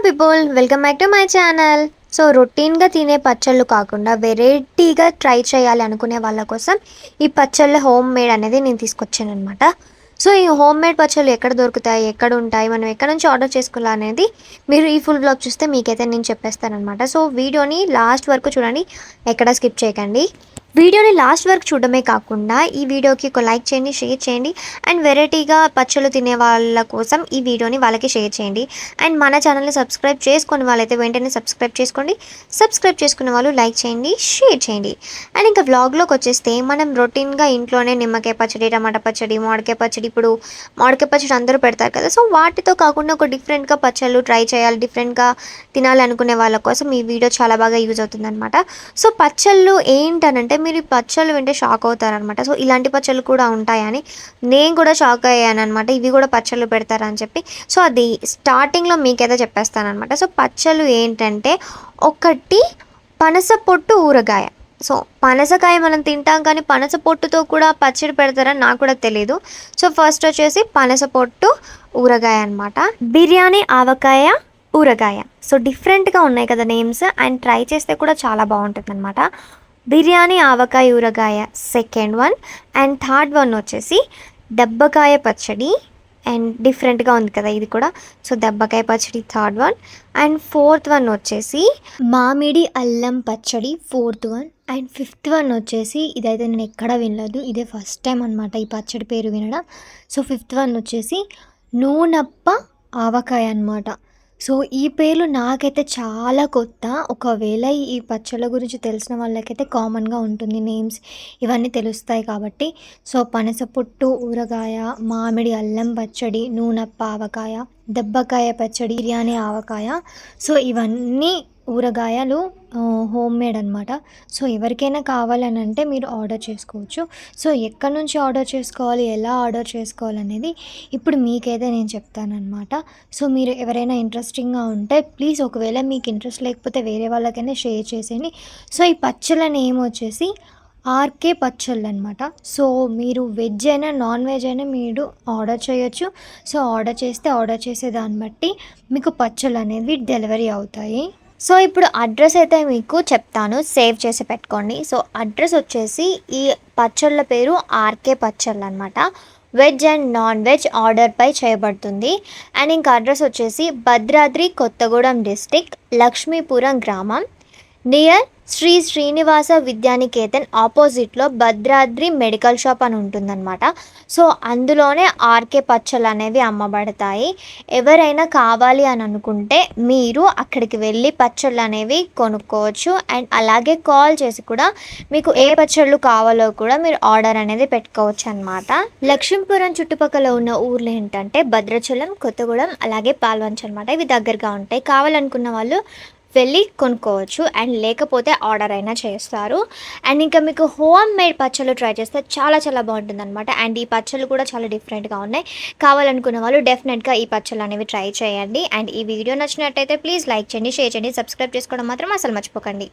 People welcome back to my channel. So రొటీన్గా తినే పచ్చళ్ళు కాకుండా వెరైటీగా ట్రై చేయాలి అనుకునే వాళ్ళ కోసం ఈ పచ్చళ్ళ హోమ్ మేడ్ అనేది నేను తీసుకొచ్చాను అనమాట. సో ఈ హోమ్ మేడ్ పచ్చళ్ళు ఎక్కడ దొరుకుతాయి, ఎక్కడ ఉంటాయి, మనం ఎక్కడ నుంచి ఆర్డర్ చేసుకోవాలి అనేది మీరు ఈ ఫుల్ బ్లాగ్ చూస్తే మీకైతే నేను చెప్పేస్తానమాట. సో వీడియోని లాస్ట్ వరకు చూడండి, ఎక్కడ స్కిప్ చేయకండి. వీడియోని లాస్ట్ వరకు చూడడమే కాకుండా ఈ వీడియోకి ఒక లైక్ చేయండి, షేర్ చేయండి. అండ్ వెరైటీగా పచ్చళ్ళు తినే వాళ్ళ కోసం ఈ వీడియోని వాళ్ళకి షేర్ చేయండి. అండ్ మన ఛానల్ని సబ్స్క్రైబ్ చేసుకునే వాళ్ళైతే వెంటనే సబ్స్క్రైబ్ చేసుకోండి. సబ్స్క్రైబ్ చేసుకునే వాళ్ళు లైక్ చేయండి, షేర్ చేయండి. అండ్ ఇంకా వ్లాగ్లోకి వచ్చేస్తే మనం రొటీన్గా ఇంట్లోనే నిమ్మకాయ పచ్చడి, టమాటా పచ్చడి, మామిడికాయ పచ్చడి, ఇప్పుడు మామిడికాయ పచ్చడి అందరూ పెడతారు కదా. సో వాటితో కాకుండా ఒక డిఫరెంట్గా పచ్చళ్ళు ట్రై చేయాలి, డిఫరెంట్గా తినాలి అనుకునే వాళ్ళ కోసం ఈ వీడియో చాలా బాగా యూజ్ అవుతుంది అనమాట. సో పచ్చళ్ళు ఏంటనంటే మీరు ఈ పచ్చళ్ళు వింటే షాక్ అవుతారనమాట. సో ఇలాంటి పచ్చళ్ళు కూడా ఉంటాయని నేను కూడా షాక్ అయ్యాను అనమాట. ఇవి కూడా పచ్చళ్ళు పెడతారని చెప్పి. సో అది స్టార్టింగ్లో మీకైతే చెప్పేస్తానమాట. సో పచ్చళ్ళు ఏంటంటే, ఒకటి పనస పొట్టు ఊరగాయ. సో పనసకాయ మనం తింటాం కానీ పనస పొట్టుతో కూడా పచ్చడి పెడతారని నాకు కూడా తెలీదు. సో ఫస్ట్ వచ్చేసి పనస పొట్టు ఊరగాయ అనమాట. బిర్యానీ ఆవకాయ ఊరగాయ. సో డిఫరెంట్గా ఉన్నాయి కదా నేమ్స్, అండ్ ట్రై చేస్తే కూడా చాలా బాగుంటుంది అనమాట. బిర్యానీ ఆవకాయ ఊరగాయ second one. And third one వచ్చేసి దెబ్బకాయ పచ్చడి. అండ్ డిఫరెంట్గా ఉంది కదా ఇది కూడా. సో దెబ్బకాయ పచ్చడి third one. And fourth one వచ్చేసి మామిడి అల్లం పచ్చడి fourth one. And fifth one వచ్చేసి ఇదైతే నేను ఎక్కడా వినలేదు, ఇదే ఫస్ట్ టైం అనమాట ఈ పచ్చడి పేరు వినడం. సో ఫిఫ్త్ వన్ వచ్చేసి నూనప్ప ఆవకాయ అనమాట. సో ఈ పేర్లు నాకైతే చాలా కొత్త. ఒకవేళ ఈ పచ్చళ్ళ గురించి తెలిసిన వాళ్ళకైతే కామన్గా ఉంటుంది నేమ్స్, ఇవన్నీ తెలుస్తాయి కాబట్టి. సో పనసపొట్టు ఊరగాయ, మామిడి అల్లం పచ్చడి, నూనెప్ప ఆవకాయ, దెబ్బకాయ పచ్చడి, బిర్యానీ ఆవకాయ. సో ఇవన్నీ ఊరగాయలు హోమ్ మేడ్ అనమాట. సో ఎవరికైనా కావాలని అంటే మీరు ఆర్డర్ చేసుకోవచ్చు. సో ఎక్కడి నుంచి ఆర్డర్ చేసుకోవాలి, ఎలా ఆర్డర్ చేసుకోవాలనేది ఇప్పుడు మీకైతే నేను చెప్తానమాట. సో మీరు ఎవరైనా ఇంట్రెస్టింగ్గా ఉంటే ప్లీజ్, ఒకవేళ మీకు ఇంట్రెస్ట్ లేకపోతే వేరే వాళ్ళకైనా షేర్ చేసేయండి. సో ఈ పచ్చళ్ళ నేమ్ వచ్చేసి ఆర్కే పచ్చళ్ళు అనమాట. సో మీరు వెజ్ అయినా నాన్ వెజ్ అయినా మీరు ఆర్డర్ చేయొచ్చు. సో ఆర్డర్ చేస్తే ఆర్డర్ చేసే దాన్ని బట్టి మీకు పచ్చళ్ళు అనేవి డెలివరీ అవుతాయి. సో ఇప్పుడు అడ్రస్ అయితే మీకు చెప్తాను, సేవ్ చేసి పెట్టుకోండి. సో అడ్రస్ వచ్చేసి ఈ పచ్చళ్ళ పేరు ఆర్కే పచ్చళ్ళు అనమాట. వెజ్ అండ్ నాన్ వెజ్ ఆర్డర్పై చేయబడుతుంది. అండ్ ఇంకా అడ్రస్ వచ్చేసి భద్రాద్రి కొత్తగూడెం డిస్టిక్, లక్ష్మీపురం గ్రామం, నియర్ శ్రీ శ్రీనివాస విద్యానికేతన్ ఆపోజిట్లో భద్రాద్రి మెడికల్ షాప్ అని ఉంటుందన్నమాట. సో అందులోనే ఆర్కే పచ్చళ్ళు అనేవి అమ్మబడతాయి. ఎవరైనా కావాలి అని అనుకుంటే మీరు అక్కడికి వెళ్ళి పచ్చళ్ళు అనేవి కొనుక్కోవచ్చు. అండ్ అలాగే కాల్ చేసి కూడా మీకు ఏ పచ్చళ్ళు కావాలో కూడా మీరు ఆర్డర్ అనేది పెట్టుకోవచ్చు అనమాట. లక్ష్మీపురం చుట్టుపక్కల ఉన్న ఊర్లు ఏంటంటే భద్రాచలం, కొత్తగూడెం, అలాగే పాల్వంచ్ అనమాట. ఇవి దగ్గరగా ఉంటాయి. కావాలనుకున్న వాళ్ళు వెళ్ళి కొనుక్కోవచ్చు. అండ్ లేకపోతే ఆర్డర్ అయినా చేస్తారు. అండ్ ఇంకా మీకు హోమ్ మేడ్ పచ్చళ్ళు ట్రై చేస్తే చాలా చాలా బాగుంటుంది అనమాట. అండ్ ఈ పచ్చళ్ళు కూడా చాలా డిఫరెంట్గా ఉన్నాయి. కావాలనుకున్న వాళ్ళు డెఫినెట్గా ఈ పచ్చళ్ళు అనేవి ట్రై చేయండి. అండ్ ఈ వీడియో నచ్చినట్టయితే ప్లీజ్ లైక్ చేయండి, షేర్ చేయండి, సబ్స్క్రైబ్ చేసుకోవడం మాత్రం అసలు మర్చిపోకండి.